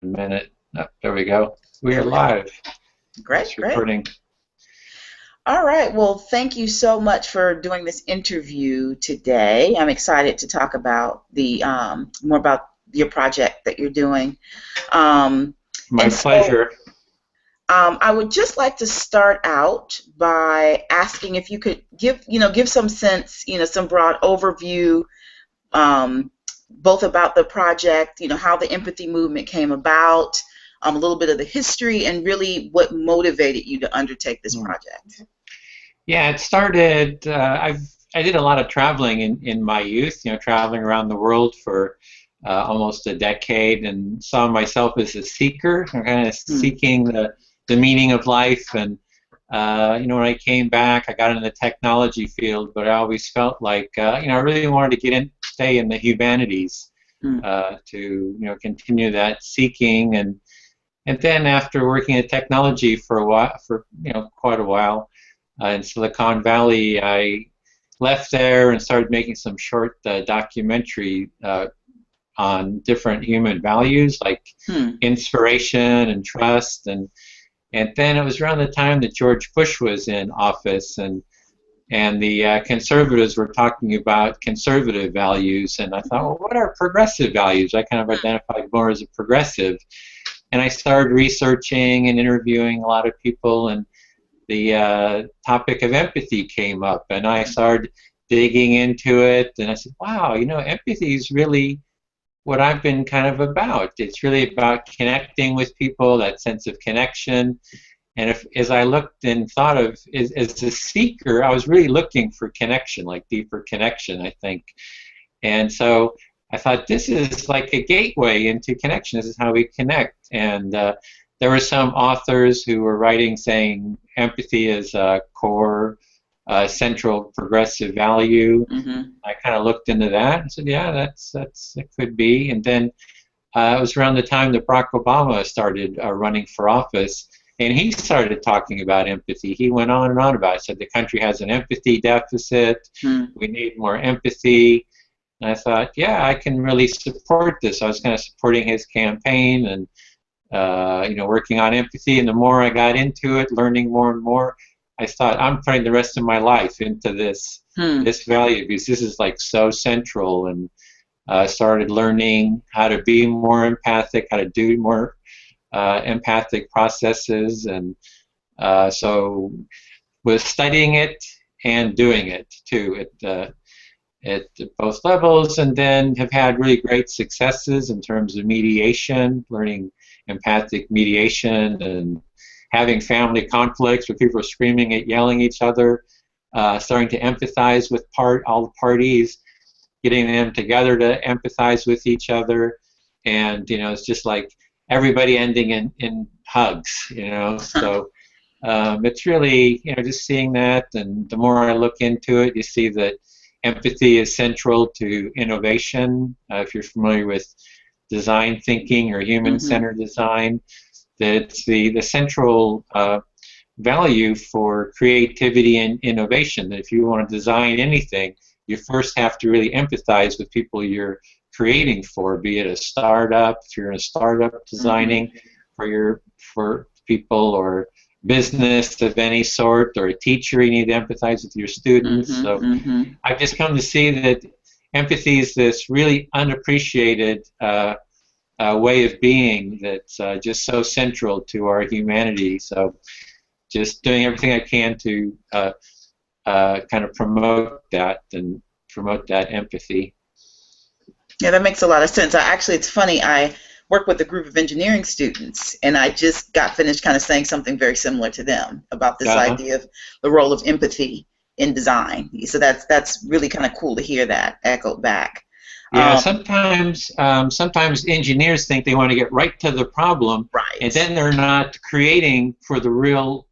minute. Oh, there we go. We are live. Great, It's great. recording. All right. Well, thank you so much for doing this interview today. I'm excited to talk about the more about your project that you're doing. Um, My and so pleasure. I would just like to start out by asking if you could give some sense, some broad overview, um, both about the project, how the empathy movement came about, a little bit of the history, and really what motivated you to undertake this Hmm. project. Yeah, it started. I did a lot of traveling in my youth. Traveling around the world for almost a decade, and saw myself as a seeker, kind of Hmm. seeking the meaning of life. And when I came back, I got into the technology field, but I always felt like I really wanted to stay in the humanities Hmm. to continue that seeking. And then after working in technology for a while, for quite a while in Silicon Valley, I left there and started making some short documentary on different human values like Hmm. inspiration and trust. And then it was around the time that George Bush was in office, and the conservatives were talking about conservative values, and I thought, well, what are progressive values? I kind of identified more as a progressive, and I started researching and interviewing a lot of people, and the topic of empathy came up, and I started digging into it, and I said, wow, empathy is really what I've been kind of about. It's really about connecting with people, that sense of connection. And as I looked and thought of as a seeker, I was really looking for connection, like deeper connection, I think. And so I thought this is like a gateway into connection. This is how we connect. And there were some authors who were writing saying empathy is a core, central progressive value. Hmm. I kind of looked into that and said, yeah, it could be. And then it was around the time that Barack Obama started running for office, and he started talking about empathy. He went on and on about it. Said the country has an empathy deficit. Hmm. We need more empathy. And I thought, yeah, I can really support this. I was kind of supporting his campaign and working on empathy. And the more I got into it, learning more and more, I thought I'm putting the rest of my life into Hmm. this value because this is like so central. And started learning how to be more empathic, how to do more empathic processes, and so was studying it and doing it too at both levels, and then have had really great successes in terms of mediation, learning empathic mediation, and having family conflicts where people are screaming at yelling at each other, starting to empathize with all the parties, getting them together to empathize with each other, and it's just like everybody ending in hugs, so it's really just seeing that. And the more I look into it, you see that empathy is central to innovation. If you're familiar with design thinking or Hmm. human-centered design, that it's the central value for creativity and innovation. That if you want to design anything, you first have to really empathize with people you're creating for, be it a startup, if you're in a startup Hmm. designing for people, or business of any sort, or a teacher, you need to empathize with your students. Hmm. So Hmm. I've just come to see that empathy is this really unappreciated way of being that's just so central to our humanity. So just doing everything I can to kind of promote that and promote that empathy. Yeah, that makes a lot of sense. It's funny. I work with a group of engineering students, and I just got finished kind of saying something very similar to them about this Uh-huh. idea of the role of empathy in design. So that's really kind of cool to hear that echoed back. Yeah, Um, sometimes engineers think they want to get right to the problem, and right. then they're not creating for the real.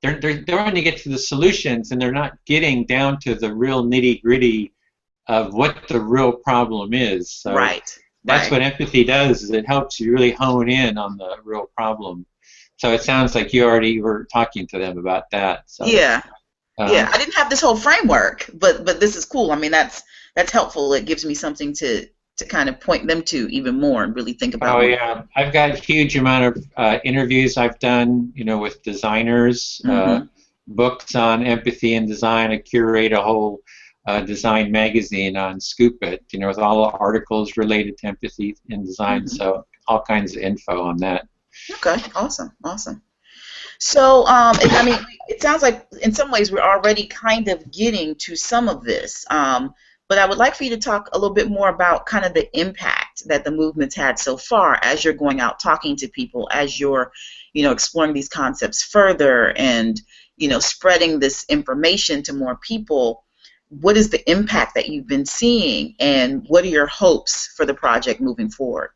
They're wanting to get to the solutions, and they're not getting down to the real nitty gritty of what the real problem is. So Right. that's Right. what empathy does, is it helps you really hone in on the real problem. So it sounds like you already were talking to them about that. So Yeah. uh, Yeah. I didn't have this whole framework, but this is cool. I mean, that's helpful. It gives me something to kind of point them to even more and really think about. Oh yeah, I've got a huge amount of interviews I've done, with designers, books on empathy and design. I curate a whole design magazine on Scoop It, with all the articles related to empathy and design. So all kinds of info on that. Okay, awesome, awesome. So, I mean, it sounds like in some ways we're already kind of getting to some of this, but I would like for you to talk a little bit more about kind of the impact that the movement's had so far as you're going out talking to people, as you're, exploring these concepts further and, spreading this information to more people. What is the impact that you've been seeing, and what are your hopes for the project moving forward?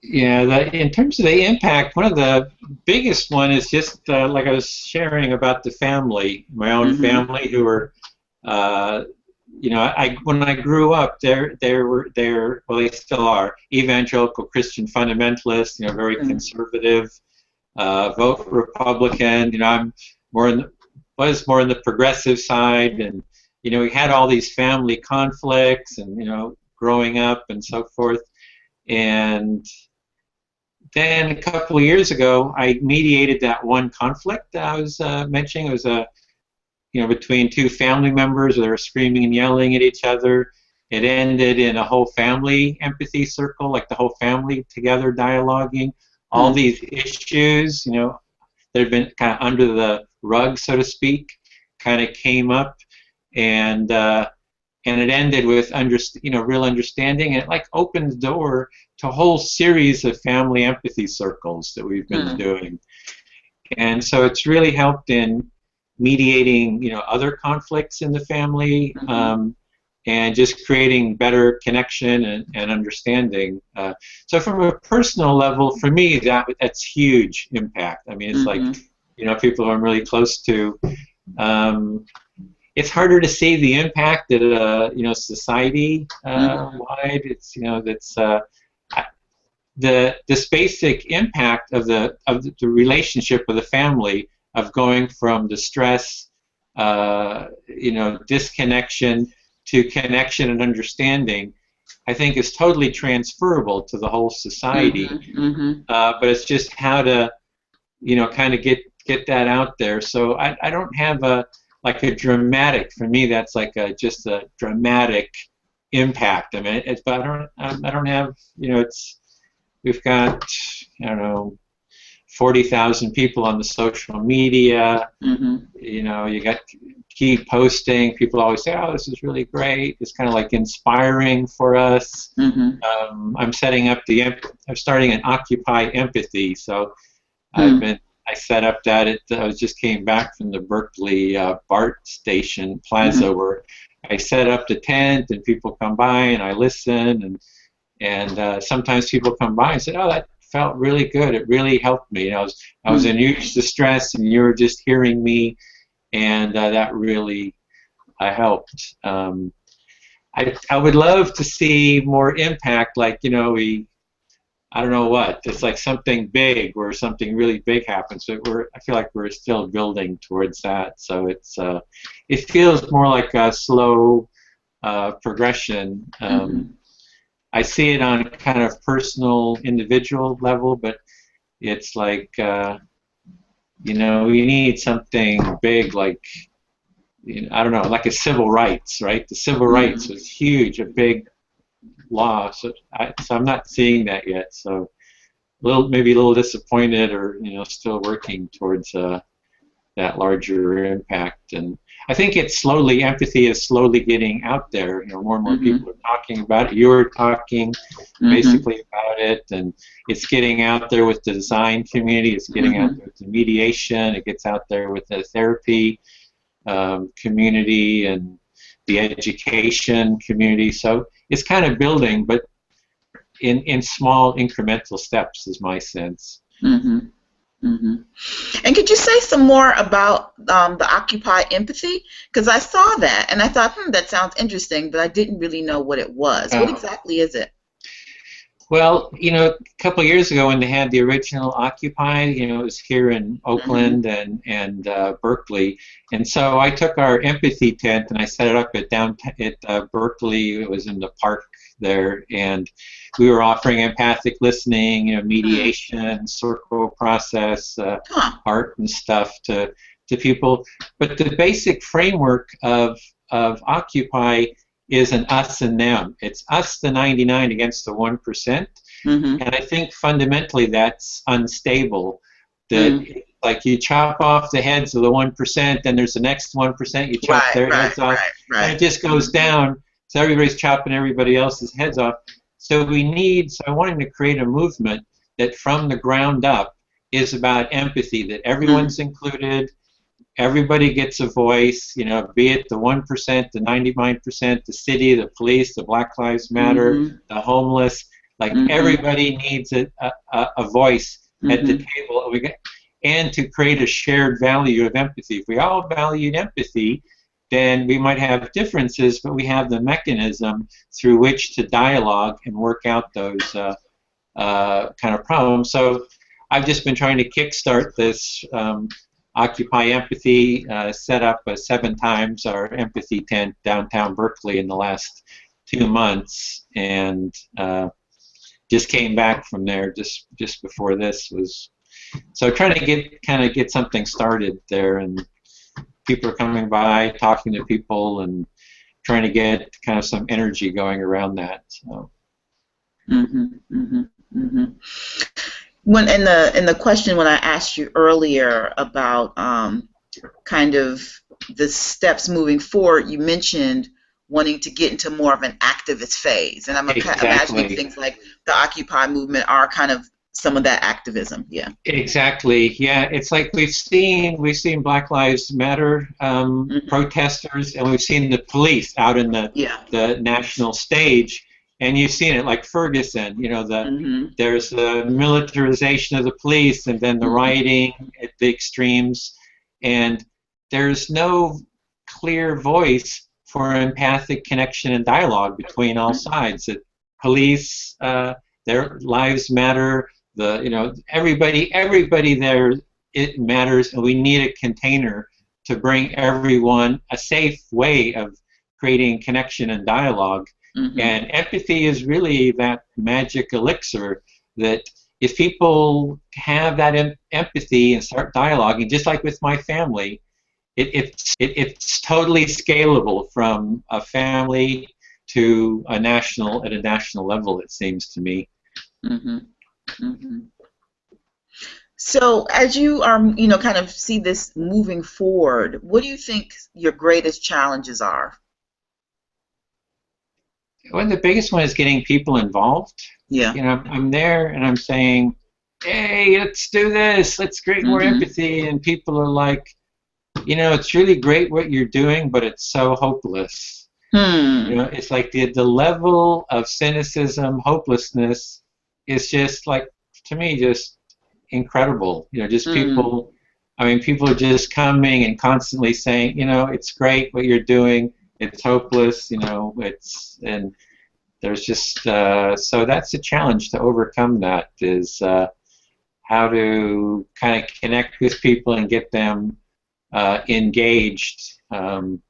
Yeah, in terms of the impact, one of the biggest one is just like I was sharing about the family, my own family, who were, when I grew up, well, they still are evangelical Christian fundamentalists, very conservative, vote Republican. I'm was more on the progressive side, and we had all these family conflicts, and growing up and so forth, and then a couple of years ago, I mediated that one conflict that I was mentioning. It was between two family members. They were screaming and yelling at each other. It ended in a whole family empathy circle, like the whole family together dialoguing. All these issues, that had been kind of under the rug, so to speak, kind of came up, and it ended with real understanding, and it opened the door to a whole series of family empathy circles that we've been doing. And so it's really helped in mediating, other conflicts in the family, and just creating better connection and understanding. So from a personal level, for me, that's huge impact. I mean, it's like, people who I'm really close to. It's harder to see the impact at society wide. It's that's this basic impact of the relationship with the family, of going from distress, disconnection to connection and understanding, I think is totally transferable to the whole society. But it's just how to kind of get that out there. So I don't have a dramatic, for me, that's just a dramatic impact. I mean, but I don't have, we've got, 40,000 people on the social media. You got keep posting. People always say, "Oh, this is really great." It's kind of inspiring for us. I'm starting an Occupy Empathy. So I set up that. I just came back from the Berkeley BART station plaza, where I set up the tent, and people come by, and I listen, and sometimes people come by and say, "Oh, that felt really good. It really helped me. I was in huge distress, and you were just hearing me, and that really helped." I would love to see more impact. I don't know what. It's like something big, where something really big happens. But I feel like we're still building towards that. So it feels more like a slow progression. I see it on kind of personal, individual level, but it's we need something big, I don't know, like a civil rights, right? The civil rights was huge, a big law. So I'm not seeing that yet. So maybe a little disappointed, or still working towards that larger impact. And I think empathy is slowly getting out there. More and more people are talking about it. You're talking basically about it, and it's getting out there with the design community. It's getting out there with the mediation. It gets out there with the therapy community and the education community. So it's kind of building, but in small incremental steps, is my sense. And could you say some more about the Occupy Empathy? Because I saw that, and I thought, that sounds interesting, but I didn't really know what it was. What exactly is it? Well, a couple of years ago, when they had the original Occupy, it was here in Oakland and Berkeley, and so I took our empathy tent and I set it up at Berkeley. It was in the park there, and we were offering empathic listening, mediation, circle process, art and stuff to people. But the basic framework of Occupy is an us and them. It's us, the 99, against the 1%. And I think fundamentally that's unstable. That like you chop off the heads of the 1%, then there's the next 1%, you chop their heads off, and it just goes down. So everybody's chopping everybody else's heads off. So I wanted to create a movement that from the ground up is about empathy, that everyone's included, everybody gets a voice, be it the 1%, the 99%, the city, the police, the Black Lives Matter, the homeless, like everybody needs a voice at the table. And to create a shared value of empathy. If we all valued empathy, then we might have differences, but we have the mechanism through which to dialogue and work out those kind of problems. So I've just been trying to kickstart this Occupy Empathy, set up 7 times our empathy tent downtown Berkeley in the last 2 months, and just came back from there just before this was. So trying to get something started there, and people are coming by, talking to people, and trying to get kind of some energy going around that. So. When in the question when I asked you earlier about kind of the steps moving forward, you mentioned wanting to get into more of an activist phase, and I'm imagining things like the Occupy movement are kind of some of that activism. Yeah. Exactly. Yeah, it's like we've seen Black Lives Matter protesters, and we've seen the police out in the national stage, and you've seen it like Ferguson. There's the militarization of the police, and then the rioting at the extremes, and there's no clear voice for empathic connection and dialogue between all sides. That police, their lives matter. Everybody there, it matters, and we need a container to bring everyone a safe way of creating connection and dialogue. And empathy is really that magic elixir that if people have that empathy and start dialoguing, just like with my family, it's totally scalable from a family to at a national level, it seems to me. So as you are, kind of see this moving forward, what do you think your greatest challenges are? Well, the biggest one is getting people involved. Yeah. I'm there and I'm saying, hey, let's do this. Let's create more empathy. And people are like, it's really great what you're doing, but it's so hopeless. It's like the level of cynicism, hopelessness is just like, to me, just incredible. Just people, people are just coming and constantly saying, it's great what you're doing, it's hopeless, and there's just, so that's a challenge to overcome that, is how to kind of connect with people and get them engaged, and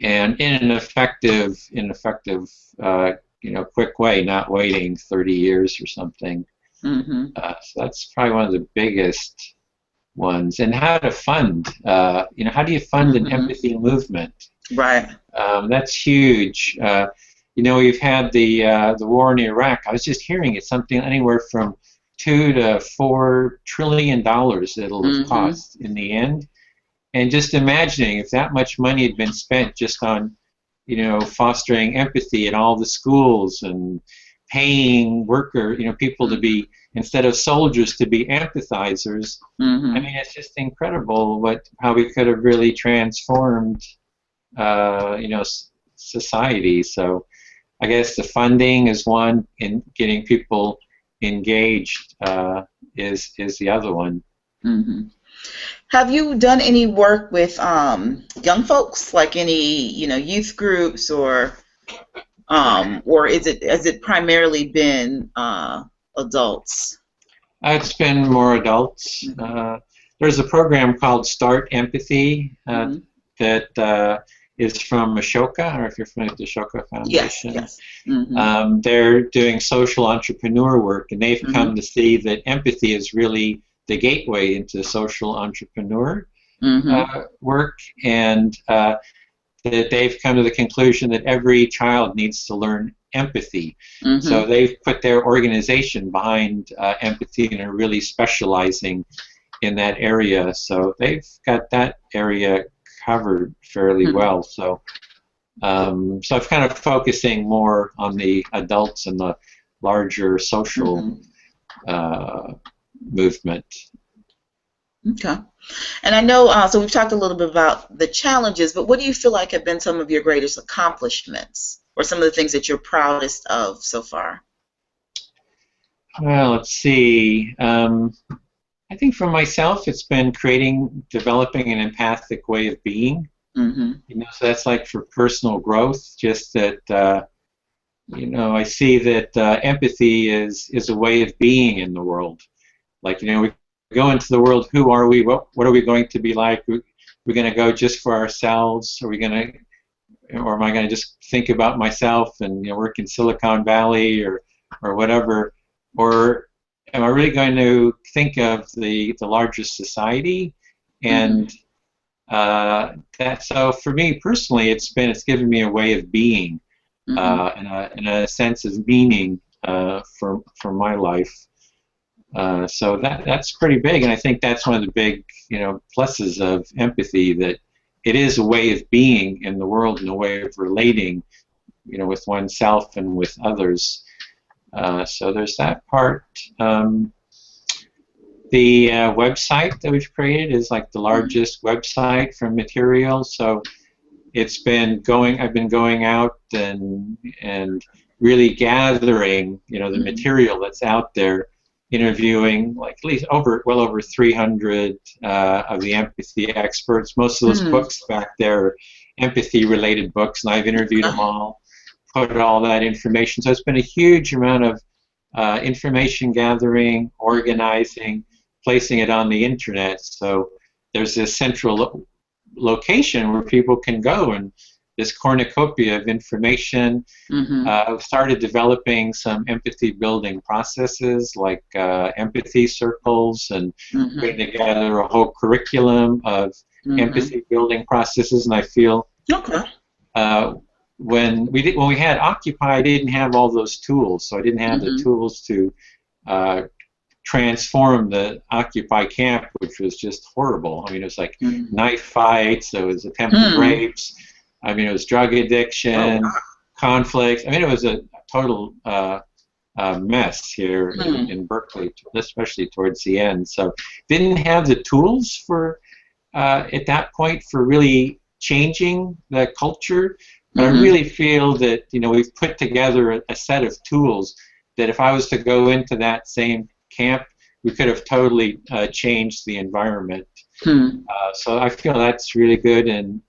in an effective, quick way, not waiting 30 years or something. So that's probably one of the biggest ones. And how to fund, how do you fund an empathy movement? Right. That's huge. We've had the war in Iraq. I was just hearing it's something anywhere from $2 to $4 trillion it'll have cost in the end. And just imagining if that much money had been spent just on, fostering empathy in all the schools and paying people to be, instead of soldiers, to be empathizers. It's just incredible how we could have really transformed, society. So I guess the funding is one, and getting people engaged is the other one. Have you done any work with young folks, like any youth groups, or has it primarily been adults? It's been more adults. There's a program called Start Empathy that is from Ashoka. I don't know if you're familiar with the Ashoka Yes, Foundation. yes. Mm-hmm. They're doing social entrepreneur work, and they've Mm-hmm. come to see that empathy is really the gateway into social entrepreneur Mm-hmm. work, and that they've come to the conclusion that every child needs to learn empathy. So Mm-hmm. they've put their organization behind empathy and are really specializing in that area. So they've got that area covered fairly well. So I'm kind of focusing more on the adults and the larger social movement. Okay. And I know, so we've talked a little bit about the challenges, but what do you feel like have been some of your greatest accomplishments or some of the things that you're proudest of so far? Well, let's see. I think for myself, it's been developing an empathic way of being. Mm-hmm. So that's like for personal growth, just that, I see that empathy is a way of being in the world. Like, we go into the world, who are we? What are we going to be like? We're going to go just for ourselves? Or am I going to just think about myself and work in Silicon Valley or whatever? Or am I really going to think of the larger society? And so for me personally, it's given me a way of being, and a sense of meaning for my life. So that's pretty big, and I think that's one of the big pluses of empathy, that it is a way of being in the world and a way of relating, with oneself and with others. So there's that part. The website that we've created is like the largest website for materials. So I've been going out and really gathering, the material that's out there, interviewing like at least well over 300 of the empathy experts. Most of those books back there are empathy-related books, and I've interviewed them all, put all that information. So it's been a huge amount of information gathering, organizing, placing it on the internet. So there's this central location where people can go, and this cornucopia of information. I've started developing some empathy building processes like empathy circles, and putting together a whole curriculum of empathy building processes. And I feel when we had Occupy, I didn't have all those tools, so I didn't have the tools to transform the Occupy camp, which was just horrible. I mean, it was like knife fights, there was attempted rapes, I mean, it was drug addiction, conflict. I mean, it was a total mess here in Berkeley, especially towards the end. So didn't have the tools for, at that point, for really changing the culture. But I really feel that, we've put together a set of tools that if I was to go into that same camp, we could have totally changed the environment. So I feel that's really good, and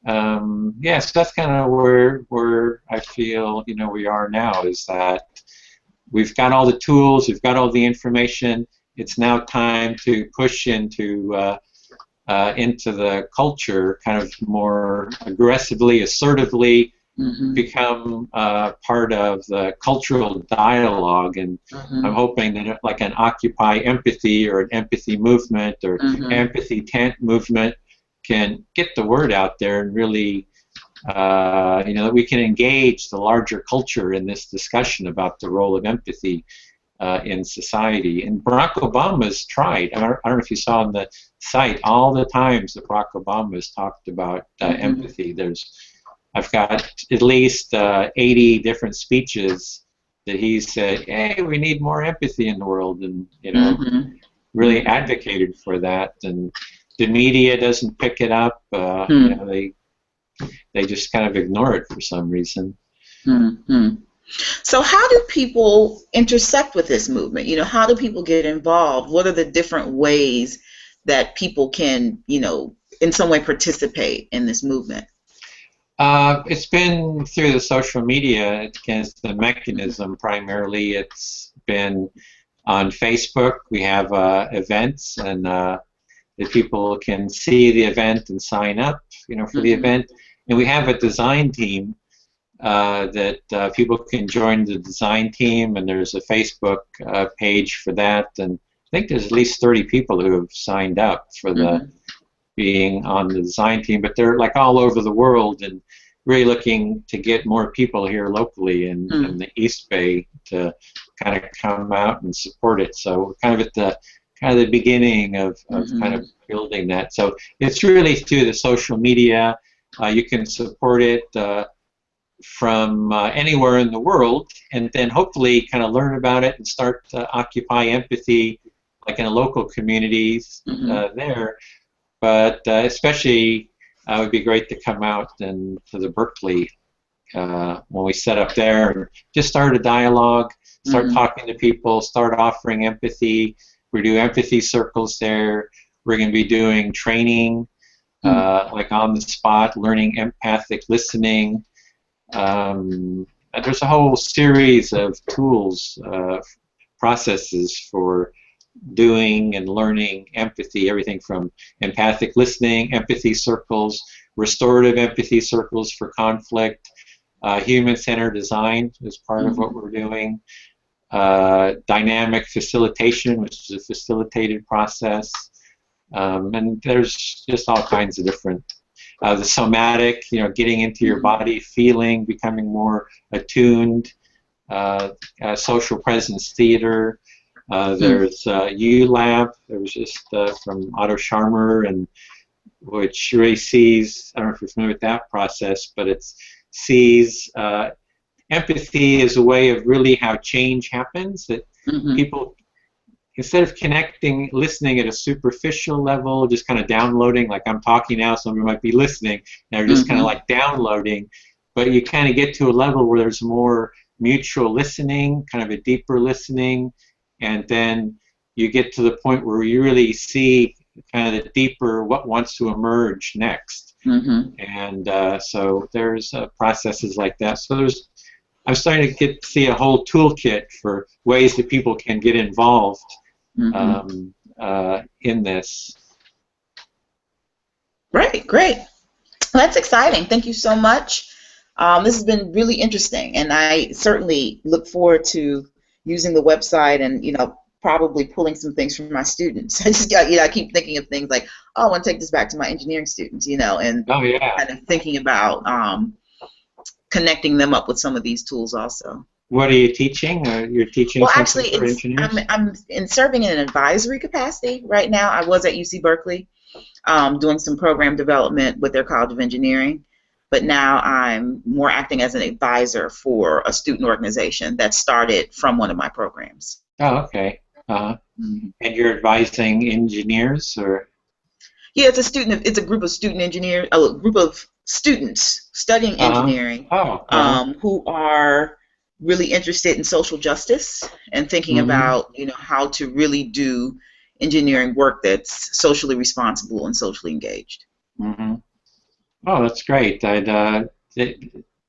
so that's kind of where I feel we are now, is that we've got all the tools, we've got all the information. It's now time to push into the culture, kind of more aggressively, assertively, become part of the cultural dialogue. And I'm hoping that like an Occupy Empathy or an empathy movement or empathy tent movement can get the word out there, and really that we can engage the larger culture in this discussion about the role of empathy in society. And Barack Obama's tried. I don't know if you saw on the site all the times that Barack Obama has talked about empathy. I've got at least 80 different speeches that he said, "Hey, we need more empathy in the world," and really advocated for that. And the media doesn't pick it up. They just kind of ignore it for some reason. So how do people intersect with this movement? How do people get involved? What are the different ways that people can, in some way participate in this movement? It's been through the social media. It's the mechanism primarily. It's been on Facebook. We have events, and that people can see the event and sign up, for the event. And we have a design team that people can join the design team, and there's a Facebook page for that. And I think there's at least 30 people who have signed up for the being on the design team, but they're like all over the world and really looking to get more people here locally in the East Bay to kind of come out and support it. So we're kind of at the beginning of kind of building that. So it's really through the social media. You can support it from anywhere in the world, and then hopefully kind of learn about it and start to occupy empathy like in a local communities there. But especially it would be great to come out and to the Berkeley when we set up there and just start a dialogue, start talking to people, start offering empathy. We do empathy circles there. We're going to be doing training, like on the spot, learning empathic listening. And there's a whole series of tools, processes for doing and learning empathy, everything from empathic listening, empathy circles, restorative empathy circles for conflict, human-centered design is part of what we're doing, dynamic facilitation, which is a facilitated process, and there's just all kinds of different, the somatic, getting into your body, feeling, becoming more attuned, social presence theater. There's ULab. There was just from Otto Scharmer, and which really sees, I don't know if you're familiar with that process, but it sees empathy as a way of really how change happens, that people, instead of connecting, listening at a superficial level, just kind of downloading, like I'm talking now, somebody might be listening, and they're just kind of like downloading, but you kind of get to a level where there's more mutual listening, kind of a deeper listening, and then you get to the point where you really see kind of the deeper what wants to emerge next. And so there's processes like that. So I'm starting to see a whole toolkit for ways that people can get involved in this. Great. Well, that's exciting. Thank you so much. This has been really interesting, and I certainly look forward to using the website and, probably pulling some things from my students. I just got, I keep thinking of things like, oh, I want to take this back to my engineering students, and kind of thinking about connecting them up with some of these tools also. What are you teaching? You're teaching something for engineers? I'm serving in an advisory capacity right now. I was at UC Berkeley doing some program development with their College of Engineering, but now I'm more acting as an advisor for a student organization that started from one of my programs. Oh, okay. And you're advising engineers, or? Yeah, it's a group of student engineers, a group of students studying engineering who are really interested in social justice and thinking about, how to really do engineering work that's socially responsible and socially engaged. Oh, that's great. I'd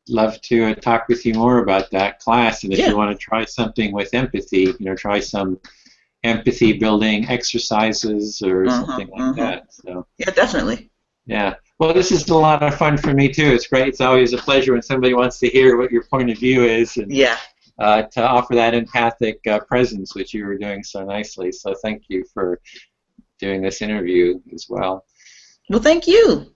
love to talk with you more about that class, and if you want to try something with empathy, try some empathy building exercises or something like that. So yeah, definitely. Yeah. Well, this is a lot of fun for me too. It's great. It's always a pleasure when somebody wants to hear what your point of view is, and to offer that empathic presence, which you were doing so nicely. So thank you for doing this interview as well. Well, thank you.